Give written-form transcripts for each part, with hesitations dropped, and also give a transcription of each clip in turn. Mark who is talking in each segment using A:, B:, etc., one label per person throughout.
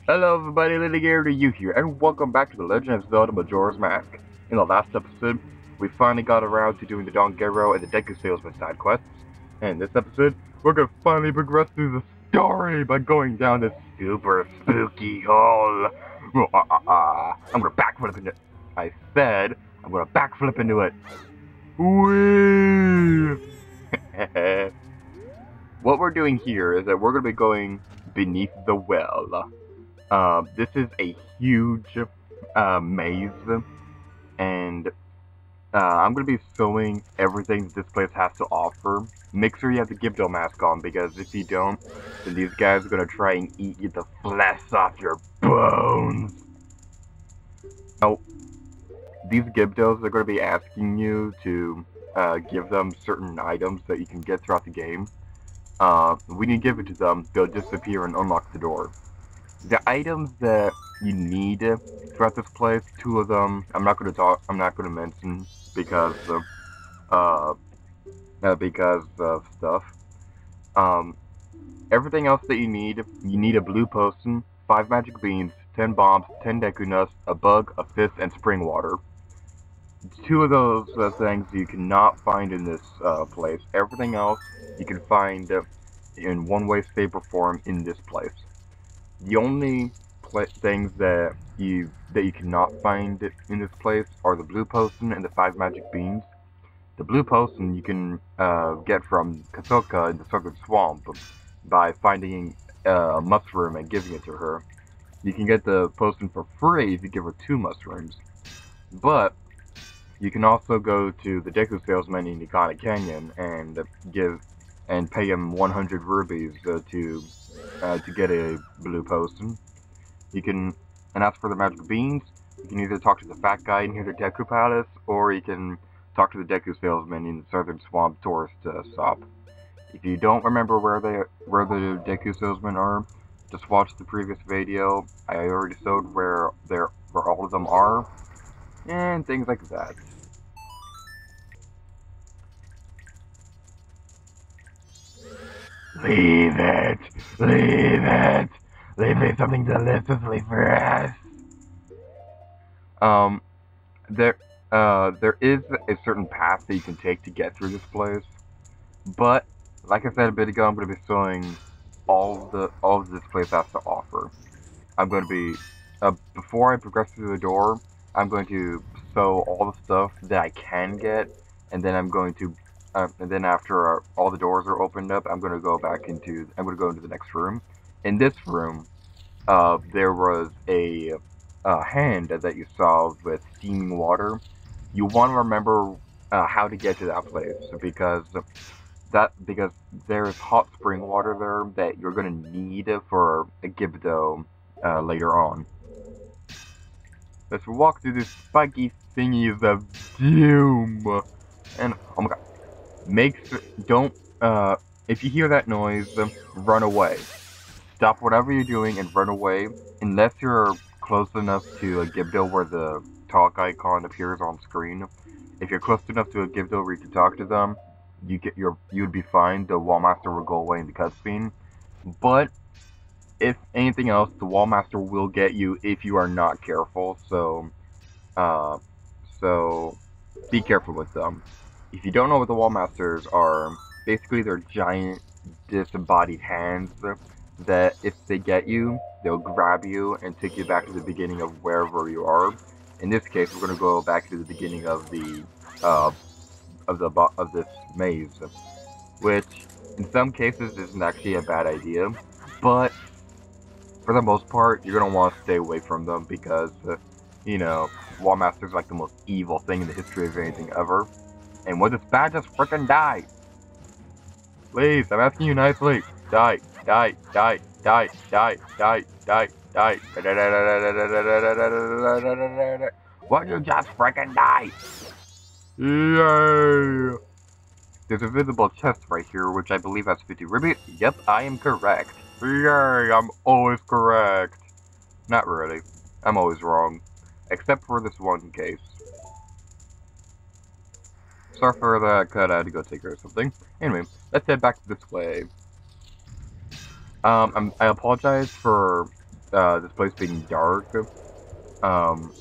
A: Hello everybody, Litigator to you here, and welcome back to the Legend of Zelda Majora's Mask. In the last episode, we finally got around to doing the Don Gero and the Deku Salesman side quests, and in this episode, we're gonna finally progress through the story by going down this super spooky hole. I'm gonna backflip into it. I said, I'm gonna backflip into it. Whee! What we're doing here is that we're gonna be going beneath the well. This is a huge maze, and I'm going to be showing everything that this place has to offer. Make sure you have the Gibdo mask on, because if you don't, then these guys are going to try and eat you the flesh off your bones. Now, these Gibdos are going to be asking you to give them certain items that you can get throughout the game. When you give it to them, they'll disappear and unlock the door. The items that you need throughout this place, two of them, I'm not going to mention because of stuff. Everything else that you need a blue potion, 5 magic beans, 10 bombs, 10 Deku nuts, a bug, a fist, and spring water. Two of those things you cannot find in this place. Everything else you can find in one way, shape, or form in this place. The only things that you cannot find in this place are the blue potion and the 5 magic beans. The blue potion you can get from Katoka in the Circuit Swamp by finding a mushroom and giving it to her. You can get the potion for free if you give her 2 mushrooms. But you can also go to the Deku salesman in Nikana Canyon and pay him 100 rubies to get a blue potion. You can ask for the magic beans. You can either talk to the fat guy near the Deku Palace, or you can talk to the Deku salesman in the Southern Swamp tourist stop. If you don't remember where the Deku salesmen are, just watch the previous video. I already showed where all of them are, and things like that. Leave it! Leave it! Leave me something deliciously fresh! There is a certain path that you can take to get through this place, but, like I said a bit ago, I'm going to be showing all of this place has to offer. I'm going to be, before I progress through the door, I'm going to show all the stuff that I can get, and then I'm going to and then after all the doors are opened up, I'm going to go into the next room. In this room, there was a hand that you saw with steaming water. You want to remember how to get to that place because there's hot spring water there that you're going to need for a Gibdo later on. Let's walk through this spiky thingies of doom. And oh my god. If you hear that noise, run away. Stop whatever you're doing and run away, unless you're close enough to a Gibdo where the talk icon appears on screen. If you're close enough to a Gibdo where you can talk to them, you'd be fine. The Wallmaster will go away in the cutscene. But if anything else, the Wallmaster will get you if you are not careful. So be careful with them. If you don't know what the Wallmasters are, basically they're giant disembodied hands that if they get you, they'll grab you and take you back to the beginning of wherever you are. In this case, we're going to go back to the beginning of this maze, which in some cases isn't actually a bad idea, but for the most part, you're going to want to stay away from them because, Wallmasters are like the most evil thing in the history of anything ever. And when it's bad, just frickin' die! Please, I'm asking you nicely. Die, die, die, die, die, die, die, die. Why don't you just frickin' die? Yay! There's a visible chest right here, which I believe has 50 rubies. Yep, I am correct. Yay, I'm always correct. Not really. I'm always wrong. Except for this one case. Sorry for that cut, I had to go take care of something. Anyway, let's head back this way. I apologize for this place being dark, um,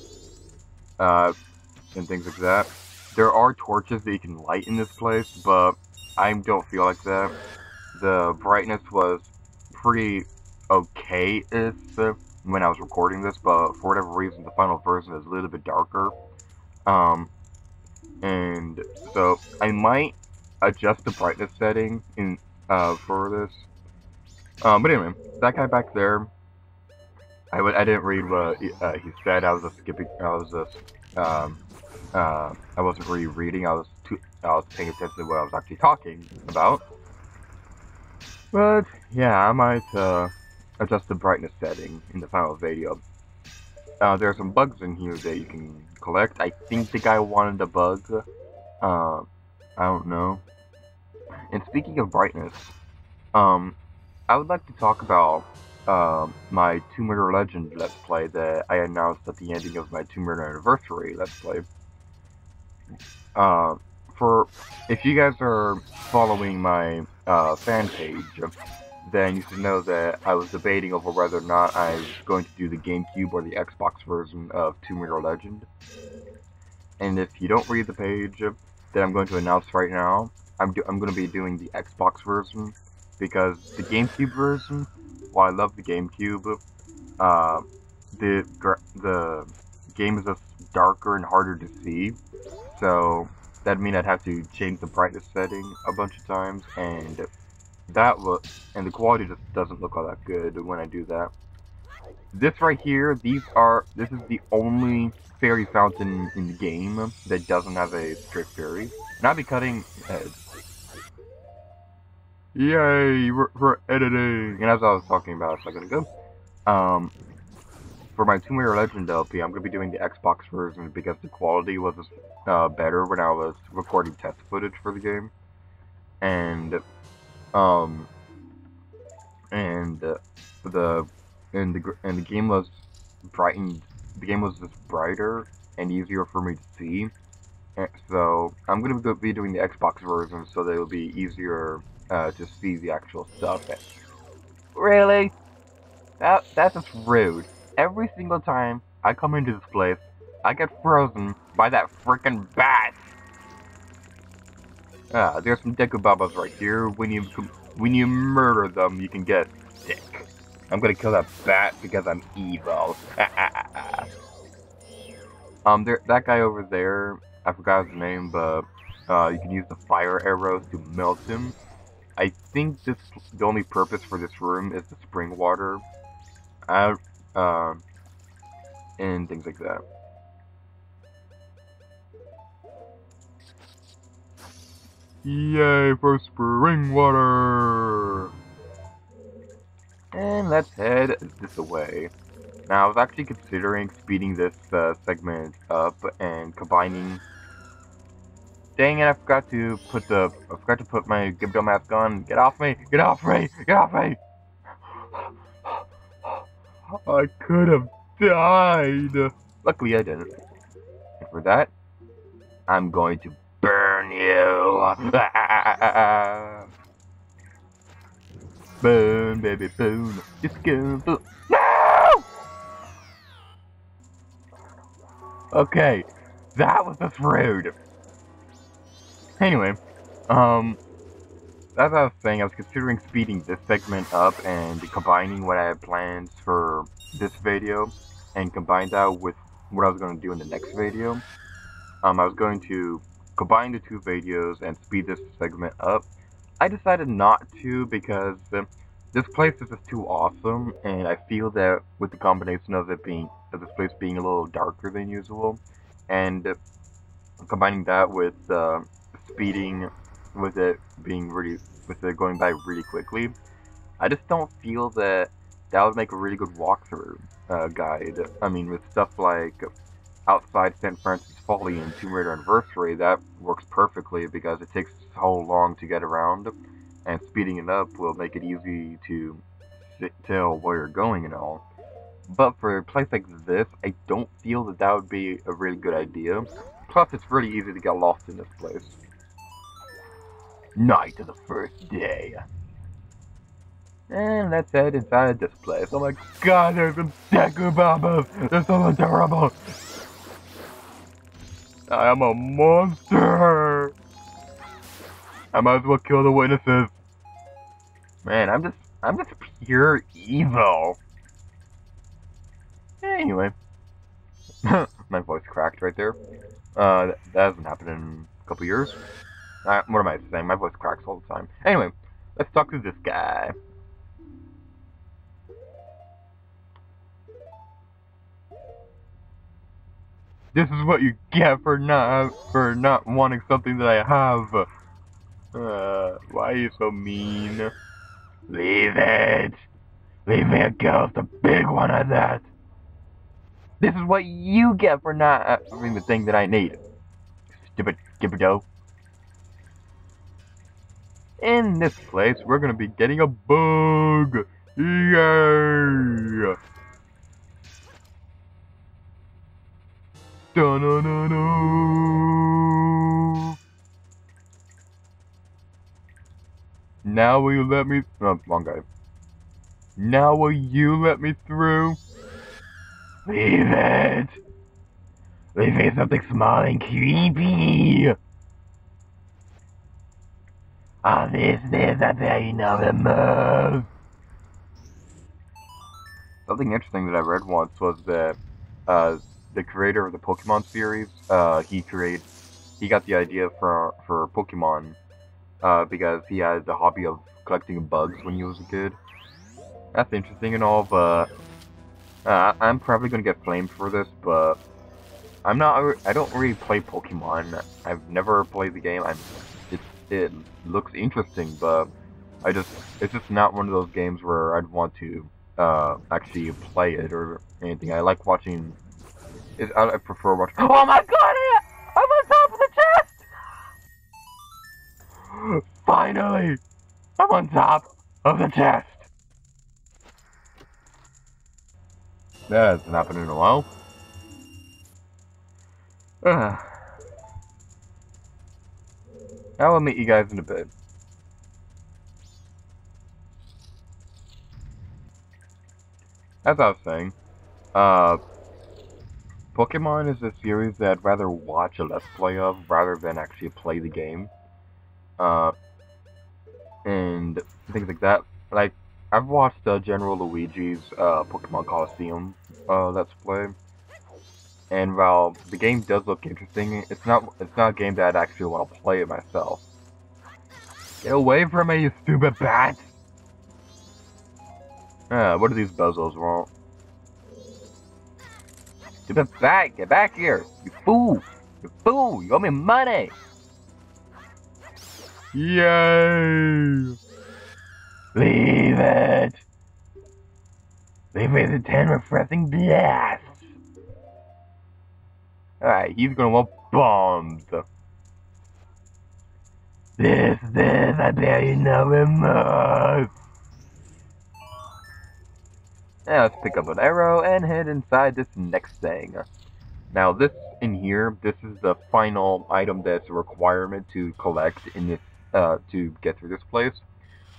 A: uh, and things like that. There are torches that you can light in this place, but I don't feel like that. The brightness was pretty okay-ish when I was recording this, but for whatever reason, the final version is a little bit darker. And so I might adjust the brightness setting in for this. But anyway, that guy back there, I didn't read what he said. I was just skipping. I wasn't really reading. I was paying attention to what I was actually talking about. But yeah, I might adjust the brightness setting in the final video. There are some bugs in here that you can collect. I think the guy wanted a bug. I don't know. And speaking of brightness, I would like to talk about my Tomb Raider Legend Let's Play that I announced at the ending of my Tomb Raider Anniversary Let's Play. For if you guys are following my fan page, then you should know that I was debating over whether or not I was going to do the GameCube or the Xbox version of Tomb Raider Legend. And if you don't read the page that I'm going to announce right now, I'm going to be doing the Xbox version, because the GameCube version, while I love the GameCube, the game is just darker and harder to see. So that'd mean I'd have to change the brightness setting a bunch of times, and the quality just doesn't look all that good when I do that. This right here, this is the only fairy fountain in the game that doesn't have a straight fairy, and I'll be cutting heads. Yay for editing! And as I was talking about a second ago, for my Tomb Raider Legend LP, I'm going to be doing the Xbox version because the quality was better when I was recording test footage for the game, and the game was brightened. The game was just brighter and easier for me to see. And so I'm going to be doing the Xbox version so that it'll be easier to see the actual stuff. Really? That's just rude. Every single time I come into this place, I get frozen by that frickin' bat. There's some Deku Babas right here. When you murder them, you can get sick. I'm gonna kill that bat because I'm evil. That guy over there, I forgot his name, but you can use the fire arrows to melt him. I think the only purpose for this room is the spring water. And things like that. Yay for spring water! And let's head this way. Now, I was actually considering speeding this segment up and combining. Dang it! I forgot to put my Gibdo mask on. Get off me! Get off me! Get off me! I could have died. Luckily, I didn't. And for that, I'm going to burn you. Burn, baby, burn. It's gonna burn. No! Okay, that was just rude. Anyway, as I was saying, I was considering speeding this segment up and combining what I had plans for this video and combine that with what I was going to do in the next video. I was going to combine the two videos and speed this segment up. I decided not to because this place is just too awesome, and I feel that with the combination of this place being a little darker than usual, and combining that with speeding, with it going by really quickly, I just don't feel that would make a really good walkthrough guide. I mean, with stuff like outside St. Francis Folly and Tomb Raider Anniversary, that works perfectly because it takes so long to get around, and speeding it up will make it easy to tell where you're going and all. But for a place like this, I don't feel that would be a really good idea. Plus, it's really easy to get lost in this place. Night of the first day. And let's head inside this place. Oh my god, there's some Deku Bombas! They're so adorable! I am a monster! I might as well kill the witnesses. Man, I'm just pure evil. Anyway. My voice cracked right there. That hasn't happened in a couple years. What am I saying? My voice cracks all the time. Anyway, let's talk to this guy. This is what you get for not wanting something that I have. Why are you so mean? Leave it! Leave me a ghost, a big one at that! This is what you get for not having the thing that I need. Stupid gibberdo. In this place, we're gonna be getting a bug! Yay! Da-na-na-na! Now will you let me... Oh, wrong guy. Now will you let me through? Leave it! Leave me something small and creepy! Oh, this, that's how you know the move! Something interesting that I read once was that, the creator of the Pokemon series, he got the idea for Pokemon, because he had the hobby of collecting bugs when he was a kid. That's interesting and all, but I'm probably gonna get flamed for this, but I don't really play Pokemon. I've never played the game. It looks interesting, but it's just not one of those games where I'd want to actually play it or anything. I like watching. I prefer watching. Oh my god! I'm on top of the chest! Finally! I'm on top of the chest! That hasn't happened in a while. I will meet you guys in a bit. As I was saying, Pokemon is a series that I'd rather watch a Let's Play of rather than actually play the game. And things like that. Like, I've watched General Luigi's Pokemon Coliseum Let's Play. And while the game does look interesting, it's not a game that I'd actually want to play it myself. Get away from me, you stupid bat! What do these bozos want? Stupid bat, get back here! You fool! You fool! You owe me money! Yay! Leave it! Leave me the 10 refreshing blasts! Alright, he's gonna want bombs. This, I bet you know it must. Now let's pick up an arrow and head inside this next thing. Now this in here, this is the final item that's a requirement to collect in this, to get through this place.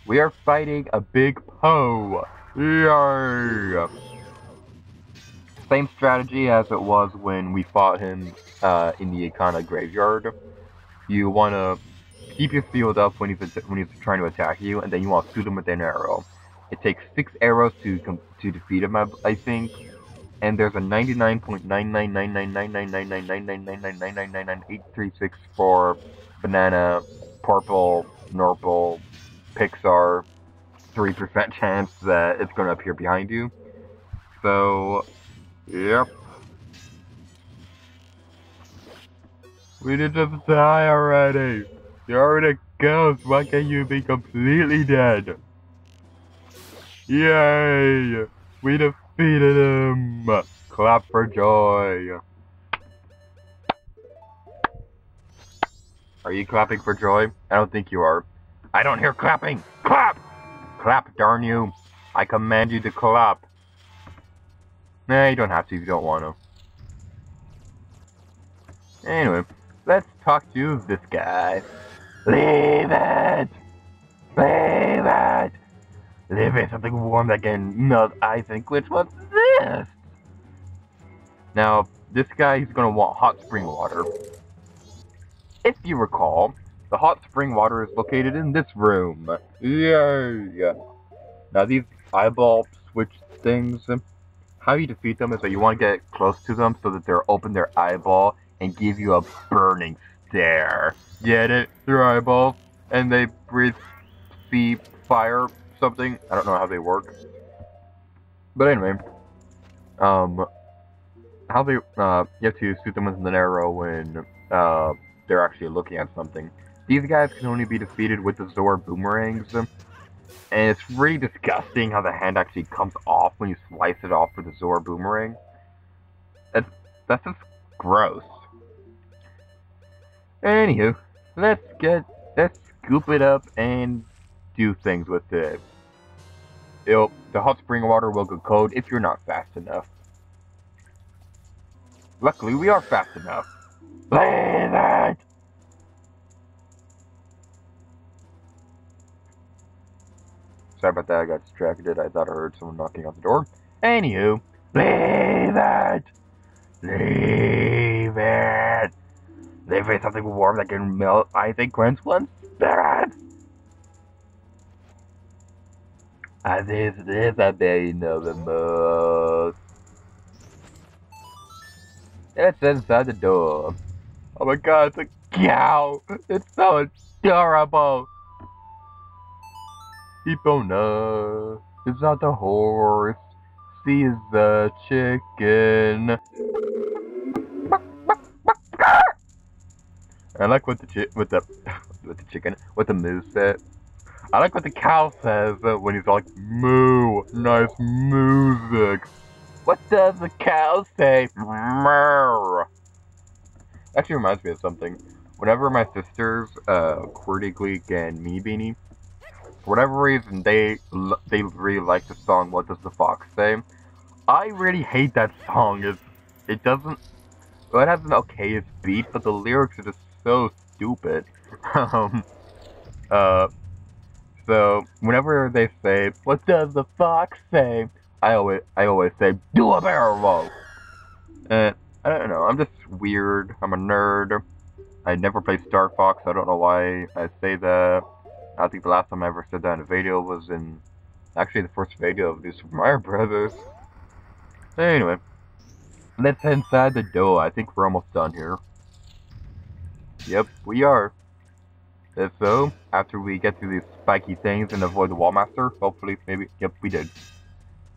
A: We are fighting a big Poe. Yay! Same strategy as it was when we fought him in the Ikana graveyard. You want to keep your field up when he's trying to attack you, and then you want to shoot him with an arrow. It takes 6 arrows to defeat him, I think. And there's a 99.999999999999999999999999999 for banana, purple, Norple, Pixar, 3% chance that it's going to appear behind you. So, yep. We did just die already. You're already a ghost. Why can't you be completely dead? Yay! We defeated him! Clap for joy! Are you clapping for joy? I don't think you are. I don't hear clapping! Clap! Clap, darn you! I command you to clap. Nah, you don't have to if you don't want to. Anyway, let's talk to this guy. Leave it! Leave it! Leave If it's something warm that can melt ice, and which what's this? Now, this guy, he's gonna want hot spring water. If you recall, the hot spring water is located in this room. Yay! Now, these eyeball switch things, how you defeat them is that you want to get close to them so that they'll open their eyeball and give you a burning stare. Get it? Their eyeballs, and they breathe fire, something. I don't know how they work. But anyway, how they, you have to shoot them with an arrow when, they're actually looking at something. These guys can only be defeated with the Zora boomerangs, and it's really disgusting how the hand actually comes off when you slice it off with the Zora boomerang. That's just gross. Anywho, let's scoop it up and do things with it. The hot spring water will go cold if you're not fast enough. Luckily, we are fast enough. Play that! Sorry about that, I got distracted. I thought I heard someone knocking on the door. Anywho, leave it! Leave it! Leave it something warm that can melt ice and quench one's spirit! And this is a pain of the most. It's inside the door. Oh my god, it's a cow! It's so adorable! Epona is not the horse. She is the chicken. I like what the moose said. I like what the cow says when he's like, moo, nice music. What does the cow say? Murr. Actually reminds me of something. Whenever my sisters, Quirty Gleek and Me Beanie, for whatever reason, they really like the song "What Does the Fox Say." I really hate that song. It doesn't. Well, it has an okay beat, but the lyrics are just so stupid. So whenever they say "What does the fox say," I always say "Do a barrel roll." And I don't know. I'm just weird. I'm a nerd. I never played Star Fox. I don't know why I say that. I think the last time I ever said that in a video was in, actually the first video of the Super Mario Brothers. Anyway, let's head inside the door. I think we're almost done here. Yep, we are. If so, after we get through these spiky things and avoid the Wallmaster, hopefully, maybe, yep, we did.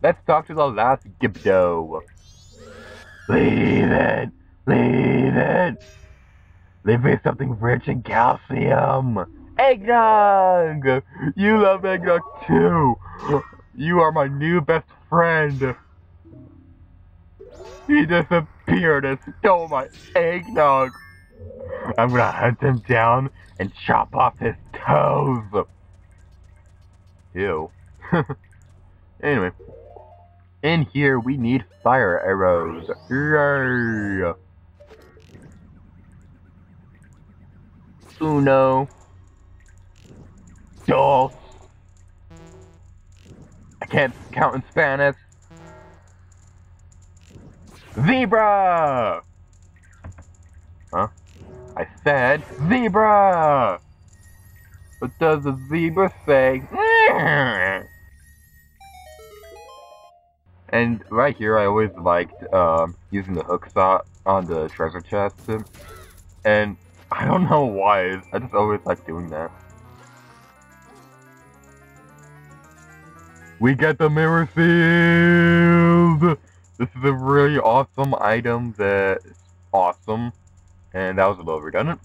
A: Let's talk to the last Gibdo. Leave it! Leave it! Leave me something rich in calcium! Eggnog! You love eggnog too! You are my new best friend! He disappeared and stole my eggnog! I'm gonna hunt him down and chop off his toes! Ew. Anyway. In here we need fire arrows. Yay! Uno. Dos. I can't count in Spanish. Zebra! Huh? I said zebra! What does the zebra say? And right here I always liked using the hook saw on the treasure chest. And I don't know why, I just always like doing that. We get the mirror sealed! This is a really awesome item that is awesome. And that was a little redundant.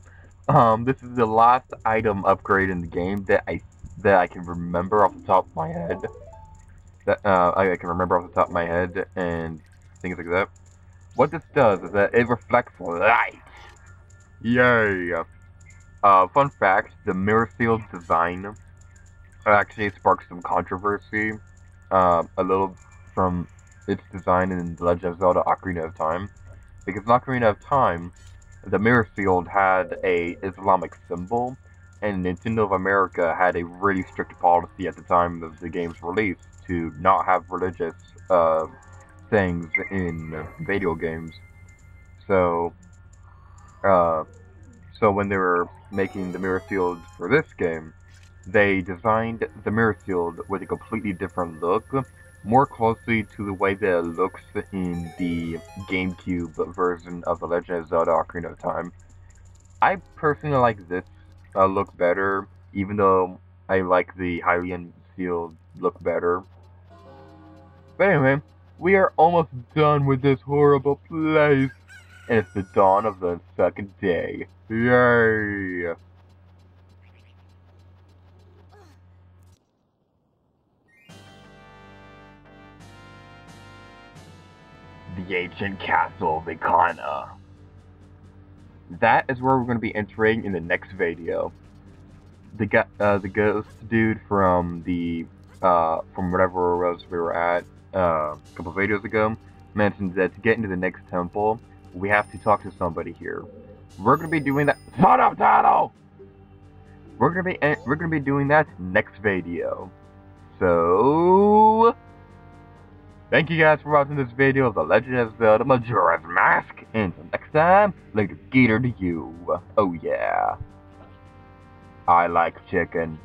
A: This is the last item upgrade in the game that I can remember off the top of my head. That I can remember off the top of my head and things like that. What this does is that it reflects light. Yay! Fun fact: the mirror seal design actually sparked some controversy. A little from its design in The Legend of Zelda: Ocarina of Time, because in Ocarina of Time, the mirror shield had a Islamic symbol, and Nintendo of America had a really strict policy at the time of the game's release to not have religious things in video games. So, uh, so when they were making the mirror shield for this game, they designed the mirror shield with a completely different look, more closely to the way that it looks in the GameCube version of The Legend of Zelda Ocarina of Time. I personally like this look better, even though I like the Hylian shield look better. But anyway, we are almost done with this horrible place. And it's the dawn of the second day. Yay! The ancient castle of Ikana. That is where we're going to be entering in the next video. The ghost dude from from whatever it was we were at a couple videos ago mentioned that to get into the next temple, we have to talk to somebody here. We're going to be doing that. Shut up, Tano! We're gonna be doing that next video. So, thank you guys for watching this video of The Legend of Zelda Majora's Mask. Until next time, later gator to you. Oh yeah. I like chicken.